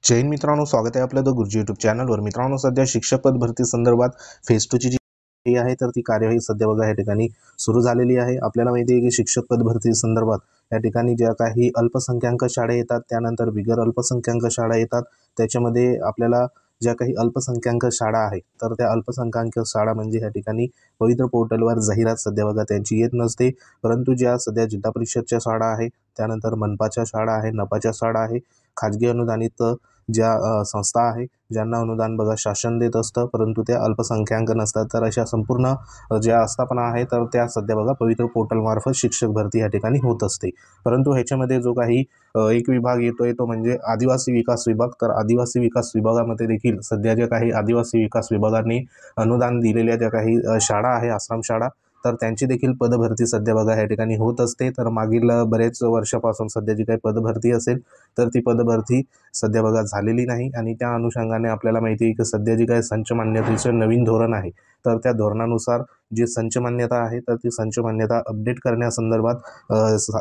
जय हिंद मित्रांनो, स्वागत आहे आपलं द गुरुजी यूट्यूब चॅनलवर। मित्रांनो, सध्या शिक्षक पद भरती संदर्भात फेज 2 ची जी आहे तर ती कार्यवाही सध्या बघा या ठिकाणी सुरू झालेली आहे। आपल्याला माहिती आहे की शिक्षक पद भरती संदर्भात या ठिकाणी ज्या काही अल्पसंख्याक शाळा येतात, त्यानंतर बिगर अल्पसंख्याक शाळा येतात, त्याच्यामध्ये आपल्याला ज्या काही अल्पसंख्याक शाळा आहे तर त्या अल्पसंख्याक शाळा म्हणजे या ठिकाणी पवित्र पोर्टलवर जाहिरात सध्या बघा त्यांची येत नसते, परंतु ज्या सध्या जिल्हा परिषदच्या शाळा आहे, त्यानंतर मनपाच्या शाळा आहे, नपाच्या शाळा आहे, खाजगी अनुदानित ज्या संस्था आहे ज्यांना अनुदान बघा शासन देत असतं, परंतु त्या अल्पसंख्याक नसतात, तर अशा संपूर्ण ज्या आस्थापना आहे तर त्या सध्या बघा पवित्र पोर्टलमार्फत शिक्षक भरती या ठिकाणी होत असते। परंतु ह्याच्यामध्ये जो काही एक विभाग येतोय तो म्हणजे आदिवासी विकास विभाग। तर आदिवासी विकास विभागामध्ये देखील सध्या ज्या काही आदिवासी विकास विभागाने अनुदान दिलेल्या ज्या काही शाळा आहे, आश्रमशाळा, तर त्यांची देखील पदभरती सध्या बघा या ठिकाणी होत असते। तर मागील बरेच वर्षापासून सध्या जी काही पदभरती असेल तर ती पदभरती सध्या बघा झालेली नाही, आणि त्या अनुषंगाने आपल्याला माहिती आहे की सध्या जी काही संच मान्यतेचं नवीन धोरण आहे तर त्या धोरणानुसार जी संच मान्यता आहे तर ती संच मान्यता अपडेट करण्यासंदर्भात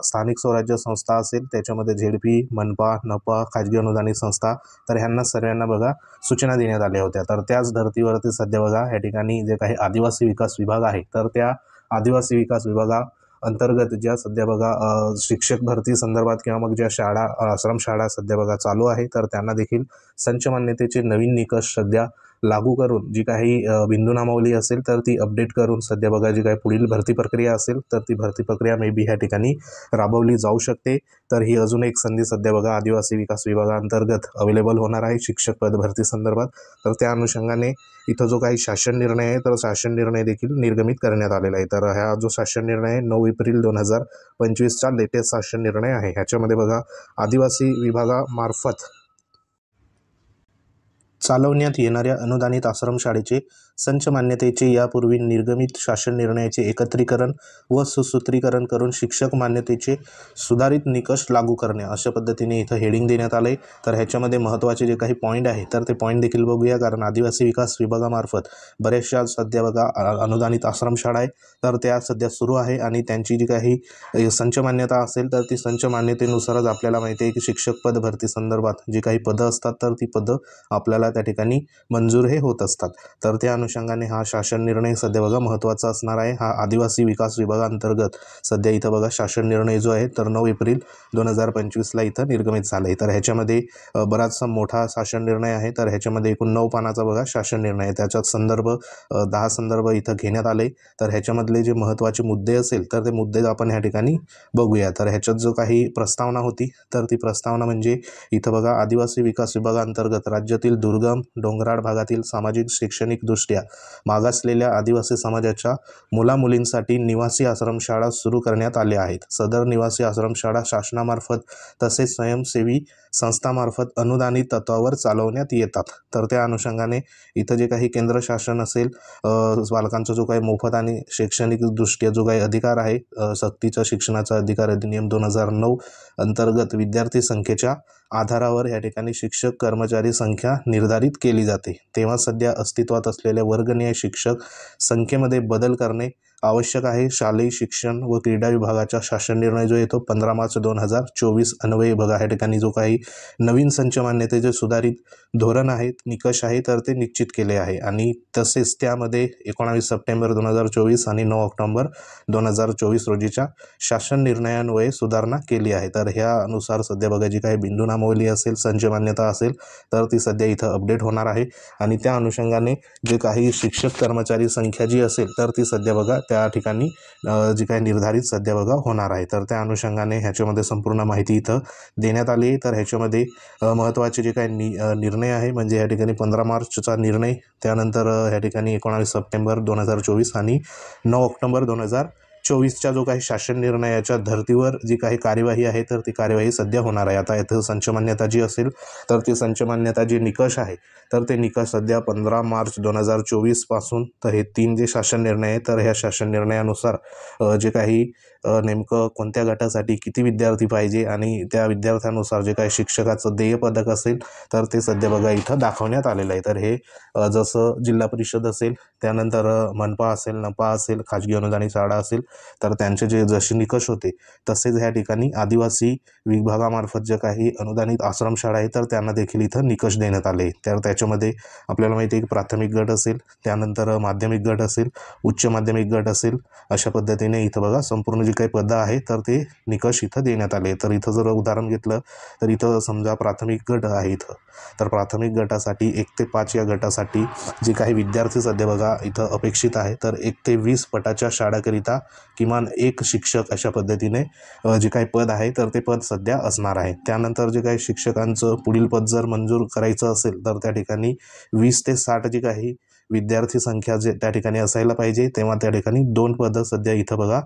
स्थानिक स्वराज्य संस्था असेल, त्याच्यामध्ये झेडपी, मनपा, नपा, खाजगी अनुदानित संस्था, तर ह्यांना सर्वांना बघा सूचना देण्यात आल्या होत्या। तर त्याच धर्तीवरती सध्या बघा या ठिकाणी जे काही आदिवासी विकास विभाग आहे तर त्या आदिवासी विकास विभागा अंतर्गत ज्या सध्या बघा शिक्षक भरती संदर्भात किंवा मग ज्या शाळा आश्रमशाळा सध्या बघा चालू आहे तर त्यांना देखील संच मान्यतेचे नवीन निकष सध्या लागू करून जी काही बिंदू नामावली असेल तर ती अपडेट करून सध्या बघा जी काही पुढील भरती प्रक्रिया असेल तर ती भरती प्रक्रिया मे बी ह्या ठिकाणी राबवली जाऊ शकते। तर ही अजून एक संधी सध्या बघा आदिवासी विकास विभागाअंतर्गत अवेलेबल होणार आहे शिक्षक पद भरती संदर्भात। तर त्या अनुषंगाने इथं जो काही शासन निर्णय आहे तर शासन निर्णय देखील निर्गमित करण्यात आलेला आहे। तर हा जो शासन निर्णय आहे 9 एप्रिल 2025चा लेटेस्ट शासन निर्णय आहे। ह्याच्यामध्ये बघा आदिवासी विभागामार्फत चालवण्यात येणाऱ्या अनुदानित आश्रमशाळेचे संच मान्यतेचे यापूर्वी निर्गमित शासन निर्णयाचे एकत्रीकरण व सुसूत्रीकरण करून शिक्षक मान्यतेचे सुधारित निकष लागू करणे, अशा पद्धतीने इथं हेडिंग देण्यात आले। तर ह्याच्यामध्ये महत्त्वाचे जे काही पॉईंट आहे तर ते पॉईंट देखील बघूया, कारण आदिवासी विकास विभागामार्फत बऱ्याचशा सध्या बघा अनुदानित आश्रमशाळा आहे तर त्या सध्या सुरू आहे, आणि त्यांची जी काही संच मान्यता असेल तर ती संच मान्यतेनुसारच आपल्याला माहिती आहे की शिक्षक पद भरती संदर्भात जी काही पदं असतात तर ती पदं आपल्याला त्या ठिकाणी मंजूर हे होत असतात। तर त्या अनुषंगाने हा शासन निर्णय सध्या बघा महत्त्वाचा असणार आहे। हा आदिवासी विकास विभागाअंतर्गत सध्या इथं बघा शासन निर्णय जो आहे तर 9 एप्रिल 2025ला इथं निर्गमित झाला आहे। तर ह्याच्यामध्ये बराचसा मोठा शासन निर्णय आहे। तर ह्याच्यामध्ये एकूण 9 पानाचा बघा शासन निर्णय आहे, त्याच्यात संदर्भ 10 संदर्भ इथं घेण्यात आले। तर ह्याच्यामधले जे महत्त्वाचे मुद्दे असेल तर ते मुद्दे आपण ह्या ठिकाणी बघूया। तर ह्याच्यात जो काही प्रस्तावना होती तर ती प्रस्तावना म्हणजे इथं बघा आदिवासी विकास विभागाअंतर्गत राज्यातील दुर्गम डोंगराळ भागातील सामाजिक शैक्षणिक दृष्ट्या मागासलेल्या आदिवासी समाजाच्या मुलामुलींसाठी निवासी आश्रमशाळा सुरू करण्यात आल्या आहेत। सदर निवासी आश्रमशाळा शासनामार्फत तसेच स्वयंसेवी संस्थामार्फत अनुदानित तत्वावर चालवण्यात येतात। तर त्या अनुषंगाने इथं जे काही केंद्र शासन असेल, बालकांचा जो काही मोफत आणि शैक्षणिक दृष्ट्या जो काही अधिकार आहे, सक्तीचा शिक्षणाचा अधिकार अधिनियम 2009 अंतर्गत विद्यार्थी संख्येच्या आधारावर या ठिकाणी शिक्षक कर्मचारी संख्या निर्धारित केली जाते, तेव्हा सध्या अस्तित्वात असलेल्या वर्गनीय शिक्षक संख्येमध्ये बदल करणे आवश्यक आहे। शालेय शिक्षण व क्रीडा विभागाचा शासन निर्णय जो येतो 15 मार्च 2024 अन्वये बघा या ठिकाणी जो काही नवीन संच मान्यतेचे सुधारित धोरण आहेत, निकष आहे तर ते निश्चित केले आहे, आणि तसेच त्यामध्ये 19 सप्टेंबर 2024 आणि 9 ऑक्टोबर 2024 रोजीच्या शासन निर्णयान्वये सुधारणा केली आहे। तर ह्यानुसार सध्या बघा जी काही बिंदू नामावली असेल, संच मान्यता असेल तर ती सध्या इथं अपडेट होणार आहे, आणि त्या अनुषंगाने जे काही शिक्षक कर्मचारी संख्या जी असेल तर ती सध्या बघा त्या ठिकाणी जी काही निर्धारित सध्या बघा होणार आहे। तर त्या अनुषंगाने ह्याच्यामध्ये संपूर्ण माहिती इथं देण्यात आली। तर ह्याच्यामध्ये महत्त्वाचे जे काही निर्णय आहे म्हणजे या ठिकाणी 15 मार्चचा निर्णय, त्यानंतर या ठिकाणी 19 सप्टेंबर 2024 आणि 9 ऑक्टोबर 2024च्या जो काही शासन निर्णयाच्या धर्तीवर जी काही कार्यवाही आहे तर ती कार्यवाही सध्या होणार आहे। आता इथं संच मान्यता जी असेल तर ती संच मान्यता जे निकष आहे तर ते निकष सध्या 15 मार्च 2024 पासून तर हे 3 जे शासन निर्णय आहे तर ह्या शासन निर्णयानुसार जे काही नेमकं कोणत्या गटासाठी किती विद्यार्थी पाहिजे आणि त्या विद्यार्थ्यानुसार जे काही शिक्षकाचं देय पदक असेल तर ते सध्या बघा इथं दाखवण्यात आलेलं आहे। तर हे जसं जिल्हा परिषद असेल, त्यानंतर मनपा असेल, नपा असेल, खाजगी अनुदानित शाळा असेल तर त्यांचे जे जसे निकष होते तसेच ह्या ठिकाणी आदिवासी विभागामार्फत जे काही अनुदानित आश्रमशाळा आहे तर त्यांना देखील इथं निकष देण्यात आले. तर त्याच्यामध्ये आपल्याला माहिती आहे की प्राथमिक गट असेल, त्यानंतर माध्यमिक गट असेल, उच्च माध्यमिक गट असेल, अशा पद्धतीने इथं बघा संपूर्ण जी काही पदं आहे तर ते निकष इथं देण्यात आले. तर इथं जर उदाहरण घेतलं तर इथं समजा प्राथमिक गट आहे इथं, तर प्राथमिक गटासाठी 1 ते 5 या गटासाठी जे काही विद्यार्थी सध्या बघा इथं अपेक्षित आहे तर 1 ते 20 पटाच्या शाळाकरिता किमान 1 शिक्षक अशा पद्धतीने जे काही पद आहे तर ते पद सध्या असणार आहे. त्यानंतर जे काही शिक्षकांचं पुढील पद जर मंजूर करायचं असेल तर त्या ठिकाणी 20 ते 60 जी काही विद्यार्थी संख्या जे त्या ठिकाणी असायला पाहिजे, तेव्हा त्या ठिकाणी 2 पदं सध्या इथं बघा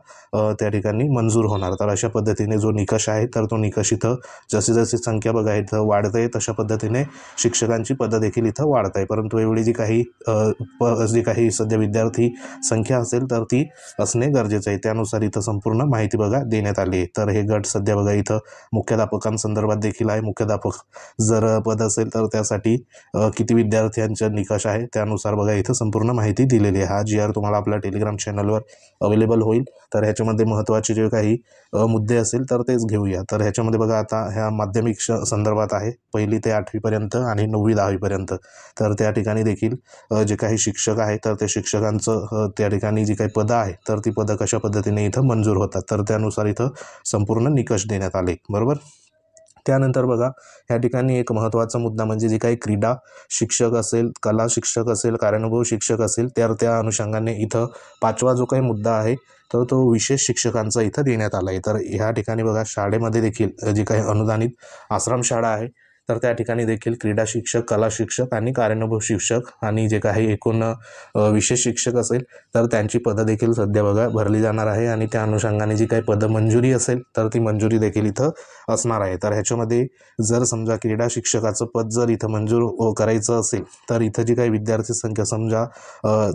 त्या ठिकाणी मंजूर होणार. तर अशा पद्धतीने जो निकष आहे तर तो निकष इथं जशी जशी संख्या बघा इथं वाढते तशा पद्धतीने शिक्षकांची पदं देखील इथं वाढत आहे. परंतु एवढी जी काही सध्या विद्यार्थी संख्या असेल तर ती असणे गरजेचं आहे. त्यानुसार इथं संपूर्ण माहिती बघा देण्यात आली आहे. तर हे गट सध्या बघा इथं मुख्याध्यापकांसंदर्भात देखील आहे. मुख्याध्यापक जर पद असेल तर त्यासाठी किती विद्यार्थ्यांचा निकष आहे त्यानुसार बघा इथं संपूर्ण माहिती दिलेली आहे. हा GR तुम्हाला आपल्या टेलिग्राम चॅनलवर अवेलेबल होईल. तर ह्याच्यामध्ये महत्त्वाचे जे काही मुद्दे असेल तर तेच घेऊया. तर ह्याच्यामध्ये बघा आता ह्या माध्यमिक संदर्भात आहे 1ली ते 8वी पर्यंत आणि 9वी 10वी पर्यंत. तर त्या ठिकाणी देखील जे काही शिक्षक आहे तर ते शिक्षकांचं त्या ठिकाणी जी काही पदं आहे तर ती पदं कशा पद्धतीने इथं मंजूर होतात तर त्यानुसार इथं संपूर्ण निकष देण्यात आले. बरोबर. त्यानंतर बघा ह्या ठिकाणी एक महत्त्वाचा मुद्दा म्हणजे जे काही क्रीडा शिक्षक असेल, कला शिक्षक असेल, कार्यानुभव शिक्षक असेल तर त्या अनुषंगाने इथं 5वा जो काही मुद्दा आहे तर तो विशेष शिक्षकांचा इथं देण्यात आला आहे. तर ह्या ठिकाणी बघा शाळेमध्ये देखील जी काही अनुदानित आश्रमशाळा आहे तर त्या ठिकाणी देखील क्रीडा शिक्षक, कला शिक्षक आणि कार्यानुभव शिक्षक आणि जे काही एकूण विशेष शिक्षक असेल तर त्यांची पदं देखील सध्या बघा भरली जाणार आहे आणि त्या अनुषंगाने जी काही पदं मंजुरी असेल तर ती मंजुरी देखील इथं असणार आहे. तर ह्याच्यामध्ये जर समजा क्रीडा शिक्षकाचं पद जर इथं मंजूर करायचं असेल तर इथं जी काही विद्यार्थी संख्या समजा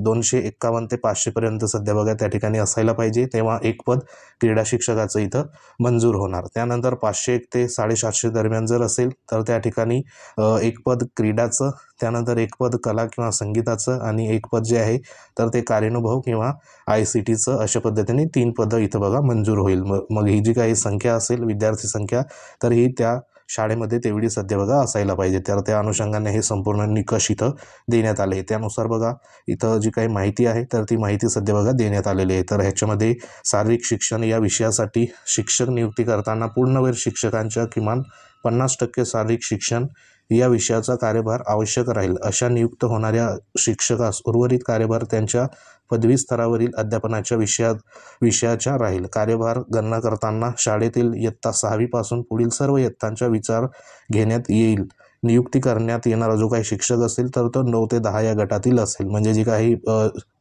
251 ते 500 पर्यंत सध्या बघा त्या ठिकाणी असायला पाहिजे, तेव्हा एक पद क्रीडा शिक्षकाचं इथं मंजूर होणार. त्यानंतर 501 ते 750 दरम्यान जर असेल तर त्या ठिकाणी एक पद क्रीडाचं, त्यानंतर एक पद कला किंवा संगीताचं आणि एक पद जे आहे तर ते कार्यानुभव किंवा ICTचं अशा पद्धतीने 3 पदं इथं बघा मंजूर होईल. मग ही जी काही संख्या असेल विद्यार्थी संख्या तर ही त्या शाळेमध्ये तेवढी सध्या बघा असायला पाहिजे. तर त्या अनुषंगाने हे संपूर्ण निकष इथं देण्यात आले. त्यानुसार बघा इथं जी काही माहिती आहे तर ती माहिती सध्या बघा देण्यात आलेली आहे. तर ह्याच्यामध्ये शारीरिक शिक्षण या विषयासाठी शिक्षक नियुक्ती करताना पूर्णवेळ शिक्षकांच्या किमान 50% शारीरिक शिक्षण या विषयाचा कार्यभार आवश्यक राहील. अशा नियुक्त होणाऱ्या शिक्षकास उर्वरित कार्यभार त्यांच्या पदवी स्तरावरील अध्यापनाच्या विषयाच्या राहील. कार्यभार गणना करताना शाळेतील इयत्ता 6वी पासून पुढील सर्व इयत्तांचा विचार घेण्यात येईल. नियुक्ती करण्यात येणारा जो काही शिक्षक असेल तर तो 9 ते 10 या गटातील असेल. म्हणजे जी काही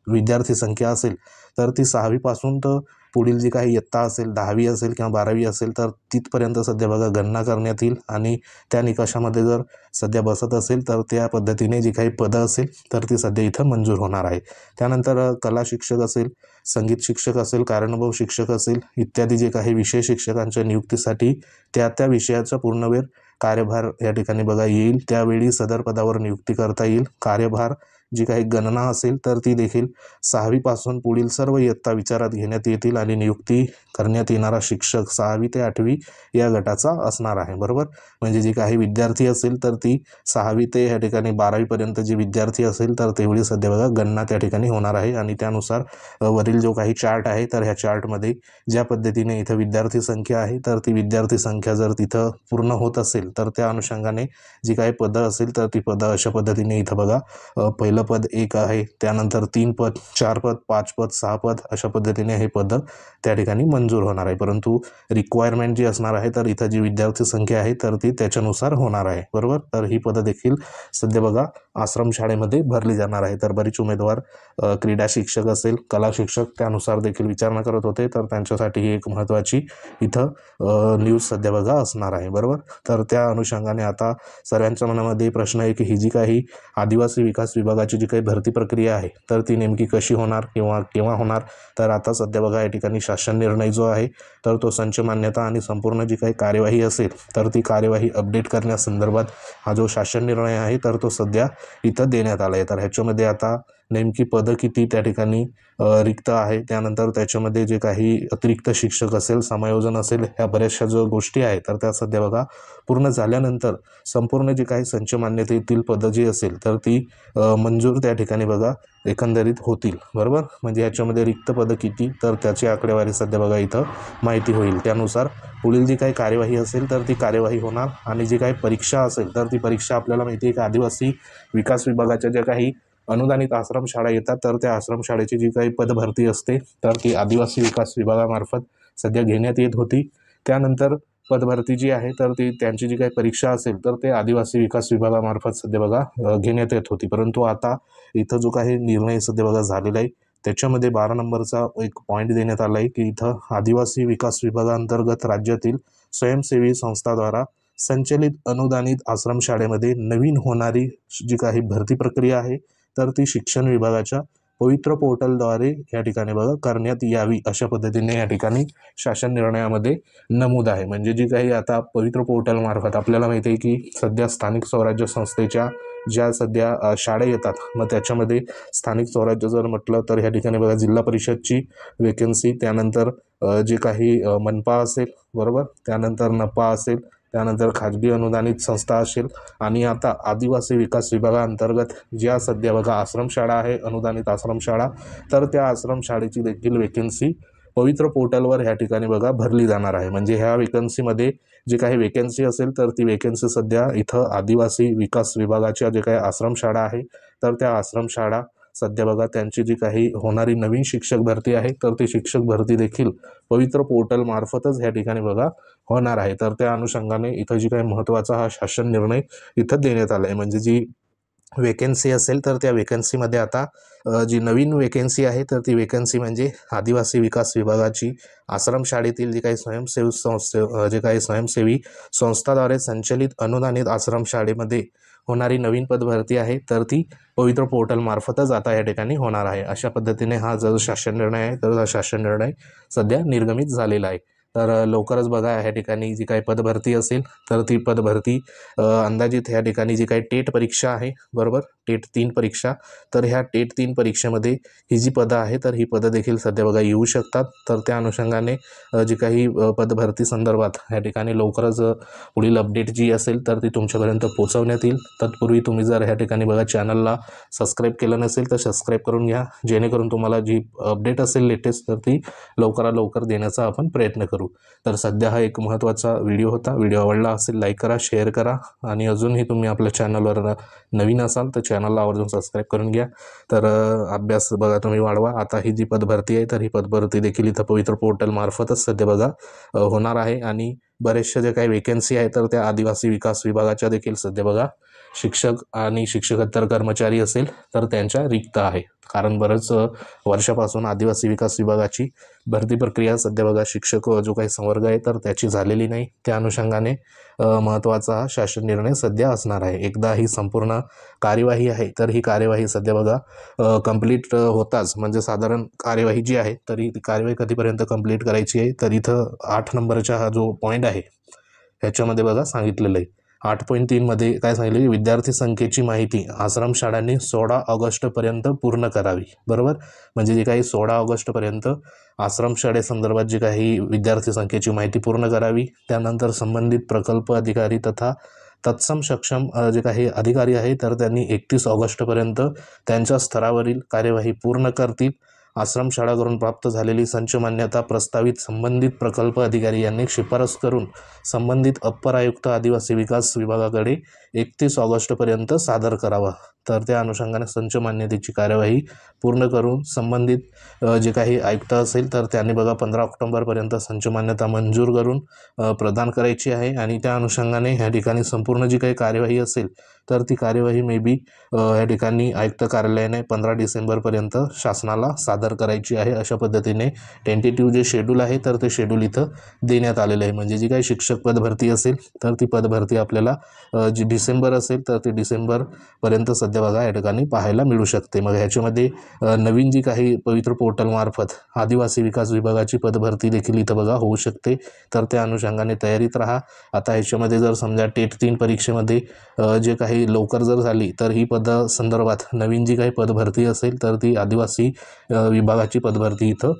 विद्यार्थी संख्या असेल तर ती 6वी पासून तर पुढील जी काही इयत्ता असेल 10वी असेल किंवा 12वी असेल तर तिथपर्यंत सध्या बघा गणना करण्यात येईल आणि त्या निकषामध्ये जर सध्या बसत असेल तर त्या पद्धतीने जी काही पदं असेल तर ती सध्या इथं मंजूर होणार आहे. त्यानंतर कला शिक्षक असेल, संगीत शिक्षक असेल, कार्यानुभव शिक्षक असेल इत्यादी जे काही विषय शिक्षकांच्या नियुक्तीसाठी त्या विषयाचा पूर्णवेळ कार्यभार या ठिकाणी बघा येईल. त्यावेळी सदर पदावर नियुक्ती करता येईल. कार्यभार जी काही गणना असेल तर ती देखील 6वी पासून पुढील सर्व इयत्ता विचारात घेण्यात येतील आणि नियुक्ती करण्यात येणारा शिक्षक 6वी ते 8वी या गटाचा असणार आहे. बरोबर. म्हणजे जी काही विद्यार्थी असेल तर ती 6वी ते या ठिकाणी 12वी पर्यंत जी विद्यार्थी असेल तर तेवढी सध्या बघा गणना त्या ठिकाणी होणार आहे आणि त्यानुसार वरील जो काही चार्ट आहे तर ह्या चार्टमध्ये ज्या पद्धतीने इथं विद्यार्थी संख्या आहे तर ती विद्यार्थी संख्या जर तिथं पूर्ण होत असेल तर त्या अनुषंगाने जी काही पदं असेल तर ती पदं अशा पद्धतीने इथं बघा पहिलं पद 1 आहे, त्यानंतर 3 पद, 4 पद, 5 पद, 6 पद अशा पद्धतीने हे पद त्या ठिकाणी मंजूर होणार आहे. परंतु रिक्वायरमेंट जी असणार आहे तर इथं जी विद्यार्थी संख्या आहे तर ती त्याच्यानुसार होणार आहे. बरोबर. तर ही पदं देखील सध्या बघा आश्रमशाळेमध्ये भरली जाणार आहे. तर बरीच उमेदवार क्रीडा शिक्षक असेल, कला शिक्षक त्यानुसार देखील विचारणा करत होते तर त्यांच्यासाठी ही एक महत्त्वाची इथं न्यूज सध्या बघा असणार आहे. बरोबर. तर त्या अनुषंगाने आता सर्वांच्या मनामध्ये प्रश्न आहे की ही जी काही आदिवासी विकास विभागाची जी काही भरती प्रक्रिया आहे तर ती नेमकी कशी होणार किंवा केव्हा होणार. तर आता सध्या बघा या ठिकाणी शासन निर्णय जो आहे तर तो संच मान्यता आणि संपूर्ण जी काही कार्यवाही असेल तर ती कार्यवाही अपडेट करण्यासंदर्भात हा जो शासन निर्णय आहे तर तो सध्या इथं देण्यात आला आहे. तर ह्याच्यामध्ये आता नेमकी पदं किती त्या ठिकाणी रिक्त आहे, त्यानंतर त्याच्यामध्ये जे काही अतिरिक्त शिक्षक असेल, समायोजन असेल, ह्या बऱ्याचशा जो गोष्टी आहेत तर त्या सध्या बघा पूर्ण झाल्यानंतर संपूर्ण जे काही संच मान्यतेतील पदं जी असेल तर ती मंजूर त्या ठिकाणी बघा एकंदरीत होतील, बरोबर. म्हणजे ह्याच्यामध्ये रिक्त पदं किती तर त्याची आकडेवारी सध्या बघा इथं माहिती होईल. त्यानुसार पुढील जी काही कार्यवाही असेल तर ती कार्यवाही होणार आणि जी काही परीक्षा असेल तर ती परीक्षा आपल्याला माहिती आहे की आदिवासी विकास विभागाच्या ज्या काही अनुदानित आश्रमशाळा येतात तर त्या आश्रमशाळेची जी काही पदभरती असते तर ती आदिवासी विकास विभागामार्फत सध्या घेण्यात येत होती. त्यानंतर पदभरती जी आहे तर ती त्यांची जी काही परीक्षा असेल तर ते आदिवासी विकास विभागामार्फत सध्या बघा घेण्यात येत होती. परंतु आता इथं जो काही निर्णय सध्या बघा झालेला आहे त्याच्यामध्ये 12 नंबरचा एक पॉईंट देण्यात आला आहे की इथं आदिवासी विकास विभागाअंतर्गत राज्यातील स्वयंसेवी संस्थाद्वारा संचलित अनुदानित आश्रमशाळेमध्ये नवीन होणारी जी काही भरती प्रक्रिया आहे तर ती शिक्षण विभागाच्या पवित्र पोर्टलद्वारे या ठिकाणी बघा करण्यात यावी अशा पद्धतीने या ठिकाणी शासन निर्णयामध्ये नमूद आहे. म्हणजे जी काही आता पवित्र पोर्टलमार्फत आपल्याला माहिती आहे की सध्या स्थानिक स्वराज्य संस्थेच्या ज्या सध्या शाळा येतात मग त्याच्यामध्ये स्थानिक स्वराज्य जर म्हटलं तर ह्या ठिकाणी बघा जिल्हा परिषदची वेकेन्सी, त्यानंतर जे काही मनपा असेल, बरोबर, त्यानंतर नपा असेल, त्यानंतर खाजगी अनुदानित संस्था असेल आणि आता आदिवासी विकास विभागाअंतर्गत ज्या सध्या बघा आश्रमशाळा आहे अनुदानित आश्रमशाळा तर त्या आश्रमशाळेची देखील वेकेन्सी पवित्र पोर्टलवर ह्या ठिकाणी बघा भरली जाणार आहे. म्हणजे ह्या वेकन्सीमध्ये जी काही वेकेन्सी असेल तर ती वेकेन्सी सध्या इथं आदिवासी विकास विभागाच्या जे काही आश्रमशाळा आहे तर त्या आश्रमशाळा सध्या बघा त्यांची जी काही होणारी नवीन शिक्षक भरती आहे तर ती शिक्षक भरती देखील पवित्र पोर्टल मार्फतच ह्या ठिकाणी बघा होणार आहे. तर त्या अनुषंगाने इथं जी काही महत्त्वाचा हा शासन निर्णय इथं देण्यात आला आहे. म्हणजे जी वेकेन्सी असेल तर त्या वेकेन्सीमध्ये आता जी नवीन वेकेन्सी आहे तर ती वेकेन्सी म्हणजे आदिवासी विकास विभागाची आश्रमशाळेतील जी काही जे काही स्वयंसेवी संस्थाद्वारे संचलित अनुदानित आश्रमशाळेमध्ये होणारी नवीन पदभरती आहे तर ती पवित्र पोर्टलमार्फतच आता या ठिकाणी होणार आहे. अशा पद्धतीने हा जो शासन निर्णय आहे तर हा शासन निर्णय सध्या निर्गमित झालेला आहे. तर लवकरच बघा ह्या ठिकाणी जी काही पदभरती असेल तर ती पदभरती अंदाजित ह्या ठिकाणी जी काही टेट परीक्षा आहे, बरोबर, टेट 3 परीक्षा, तर ह्या टेट 3 परीक्षेमध्ये ही जी पदं आहे तर ही पदं देखील सध्या बघा येऊ शकतात. तर त्या अनुषंगाने जी काही पदभरती संदर्भात ह्या ठिकाणी लवकरच पुढील अपडेट जी असेल तर ती तुमच्यापर्यंत पोहोचवण्यात येईल. तत्पूर्वी तुम्ही जर ह्या ठिकाणी बघा चॅनलला सबस्क्राईब केलं नसेल तर सबस्क्राईब करून घ्या, जेणेकरून तुम्हाला जी अपडेट असेल लेटेस्ट तर ती लवकरात लवकर देण्याचा आपण प्रयत्न करू. तर सध्या हा एक महत्त्वाचा व्हिडिओ होता. व्हिडिओ आवडला असेल लाईक करा, शेअर करा आणि अजूनही तुम्ही आपल्या चॅनलवर नवीन असाल तर चॅनलला आवर्जून सबस्क्राईब करून घ्या. तर अभ्यास बघा तुम्ही वाढवा. आता ही जी पदभरती आहे तर ही पदभरती देखील इथं पवित्र पोर्टल मार्फतच सध्या बघा होणार आहे आणि बरेचशा जे काही वेकेन्सी आहे तर त्या आदिवासी विकास विभागाच्या देखील सध्या बघा शिक्षक आणि शिक्षकेतर कर्मचारी असेल तर त्यांच्या रिक्त आहे. कारण बरंच वर्षापासून आदिवासी विकास विभागाची भरती प्रक्रिया सध्या बघा शिक्षक जो काही संवर्ग आहे तर त्याची झालेली नाही. त्या अनुषंगाने महत्त्वाचा हा शासन निर्णय सध्या असणार आहे. एकदा ही संपूर्ण कार्यवाही आहे तर ही कार्यवाही सध्या बघा कंप्लीट होताच म्हणजे साधारण कार्यवाही जी आहे तरी ती कार्यवाही कधीपर्यंत कंप्लीट करायची आहे तर इथं 8 नंबरचा हा जो पॉईंट आहे ह्याच्यामध्ये बघा सांगितलेलं आहे. 8.3 मध्ये काय सांगितले, विद्यार्थी संख्येची माहिती आश्रमशाळांनी 16 ऑगस्टपर्यंत पूर्ण करावी, बरोबर. म्हणजे जे काही 16 ऑगस्टपर्यंत आश्रमशाळेसंदर्भात जी काही विद्यार्थी संख्येची माहिती पूर्ण करावी. त्यानंतर संबंधित प्रकल्प अधिकारी तथा तत्सम सक्षम जे काही अधिकारी आहे तर त्यांनी 31 ऑगस्टपर्यंत त्यांच्या स्तरावरील कार्यवाही पूर्ण करतील. आश्रमशाळाकडून प्राप्त झालेली संच मान्यता प्रस्तावित संबंधित प्रकल्प अधिकारी यांनी शिफारस करून संबंधित अप्पर आयुक्त आदिवासी विकास विभागाकडे 31 ऑगस्टपर्यंत सादर करावा. तर त्या अनुषंगाने संच मान्यतेची कार्यवाही पूर्ण करून संबंधित जे काही आयुक्त असेल तर त्यांनी बघा 15 ऑक्टोबरपर्यंत संच मान्यता मंजूर करून प्रदान करायची आहे आणि त्या अनुषंगाने ह्या ठिकाणी संपूर्ण जी काही कार्यवाही असेल तर ती कार्यवाही मे बी ह्या ठिकाणी आयुक्त कार्यालयाने 15 डिसेंबरपर्यंत शासनाला सादर आधार करायची आहे, अशा पद्धतीने टेंटेटिव्ह जे शेड्यूल आहे तर ते शेड्यूल इथं देण्यात आलेलं आहे. म्हणजे जी काही शिक्षक पदभरती असेल तर ती पदभरती आपल्याला जी डिसेंबर असेल तर ती डिसेंबरपर्यंत सध्या बघा या ठिकाणी पाहायला मिळू शकते. मग ह्याच्यामध्ये नवीन जी काही पवित्र पोर्टलमार्फत आदिवासी विकास विभागाची पदभरती देखील इथं बघा होऊ शकते. तर त्या अनुषंगाने तयारीत राहा. आता ह्याच्यामध्ये जर समजा टेट 3 परीक्षेमध्ये जे काही लवकर जर झाली तर ही संदर्भात नवीन जी काही पदभरती असेल तर ती आदिवासी विभागाची पदभरती इथं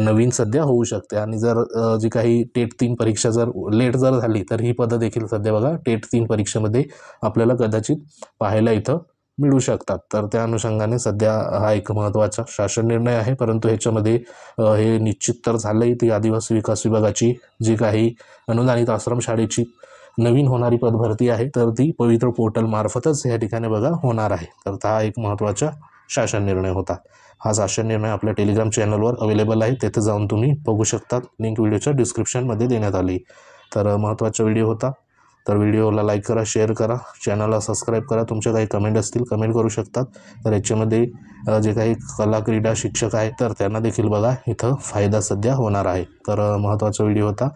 नवीन सध्या होऊ शकते. आणि जर जी काही टेट 3 परीक्षा जर लेट जर झाली तर ही पदं देखील सध्या बघा टेट 3 परीक्षेमध्ये आपल्याला कदाचित पाहायला इथं मिळू शकतात. तर त्या अनुषंगाने सध्या हा एक महत्त्वाचा शासन निर्णय आहे. परंतु ह्याच्यामध्ये हे निश्चित तर झालंय ती आदिवासी विकास विभागाची जी काही अनुदानित आश्रमशाळेची नवीन होणारी पदभरती आहे तर ती पवित्र पोर्टल मार्फतच या ठिकाणी बघा होणार आहे. तर हा एक महत्त्वाचा शासन निर्णय होता. हा शासन निर्णय आपल्या टेलिग्राम चॅनलवर अवेलेबल आहे, तेथे जाऊन तुम्ही बघू शकतात. लिंक व्हिडिओच्या डिस्क्रिप्शनमध्ये देण्यात आली. तर महत्त्वाचा व्हिडिओ होता. तर व्हिडिओला लाईक करा, शेअर करा, चॅनलला सबस्क्राईब करा. तुमच्या काही कमेंट असतील कमेंट करू शकतात. तर याच्यामध्ये जे काही कला क्रीडा शिक्षक आहेत तर त्यांना देखील बघा इथं फायदा सध्या होणार आहे. तर महत्त्वाचा व्हिडिओ होता.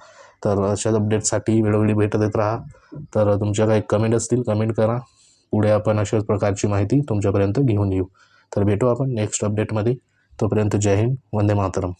तर अशाच अपडेटसाठी वेळोवेळी भेटत येत राहा. तर तुमच्या काही कमेंट असतील कमेंट करा. पुढे आपण अशाच प्रकारची माहिती तुमच्यापर्यंत घेऊन येऊ. तर भेटू आपण नेक्स्ट अपडेटमध्ये. तोपर्यंत जय हिंद, वंदे मातरम.